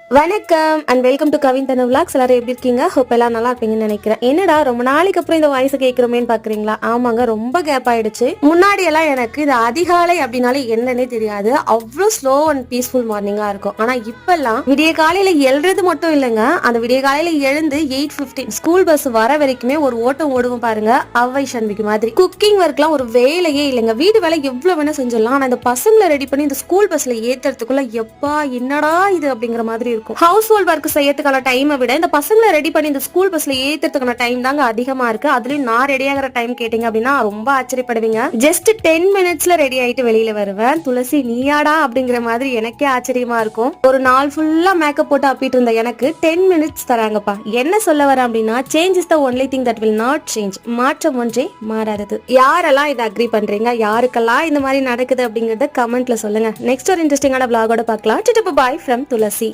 வணக்கம் and welcome to Kavin தன vlogs. எல்லாரும் எப்படி இருக்கீங்க? ஹோப் எல்லாம் நல்லா இருப்பீங்கன்னு நினைக்கிறேன். என்னடா ரொம்ப நாளைக்கு அப்புறம் இந்த வாய்ஸ் கேட்கிறோமேன்னு பாக்குறீங்களா? ஆமாங்க, ரொம்ப கேப் ஆயிடுச்சு. முன்னாடி எல்லாம் எனக்கு இது அதிகாலை அப்படின்னாலே என்னன்னே தெரியாது. அவ்வளோ ஸ்லோ அண்ட் பீஸ்ஃபுல் மார்னிங்கா இருக்கும். ஆனா இப்பெல்லாம் விடிய காலையில எழுறது மட்டும் இல்லைங்க, அந்த விடிய காலையில எழுந்து 8:15 ஸ்கூல் பஸ் வர வரைக்குமே ஒரு ஓட்டம் ஓடுவோம் பாருங்க, அவ்வை சண்முகி மாதிரி. குக்கிங் ஒர்க்லாம் ஒரு வேலையே இல்லைங்க. வீடு வேலை எவ்வளவு வேணா செஞ்சிடலாம். ஆனா இந்த பசங்களை ரெடி பண்ணி இந்த ஸ்கூல் பஸ்ல ஏத்துறதுக்குள்ள எப்பா என்னடா இது அப்படிங்கிற மாதிரி இருக்கும். ஹவுஸ் ஹோல்ட் ஒர்க் செய்யறதுக்கான டைமை விட இந்த பசங்களை ரெடி பண்ணி இந்த ஸ்கூல் பஸ்ல ஏத்துறதுக்கான டைம் தாங்க அதிகமா இருக்கு. அதுலயும் நான் ரெடி ஆகிற டைம் கேட்டீங்க அப்படின்னா ரொம்ப ஆச்சரியப்படுவீங்க. ஜஸ்ட் 10 மினிட்ஸ்ல ரெடி ஆயிட்டு வெளியில வருவேன். துளசி நீயாடா அப்படிங்கிற மாதிரி எனக்கே ஆச்சரியமா இருக்கும். ஒரு நாள் ஃபுல்லா மேக்கப் போட்டு அப்பிட்டு இருந்த எனக்கு 10 மினிட்ஸ் தராங்கப்பா. என்ன சொல்ல வரேன் அப்படின்னா, change is the only thing that will not change. மாற்றம் ஒன்றே மாறாதது. யாரெல்லாம் இதை அக்ரி பண்றீங்க, யாருக்கெல்லாம் இந்த மாதிரி நடக்குது அப்படிங்கறத கமெண்ட்ல சொல்லுங்க. நெக்ஸ்ட் ஒரு இன்ட்ரெஸ்டிங்கான vlog-ஓட பார்க்கலாம். Bye from Thulasi.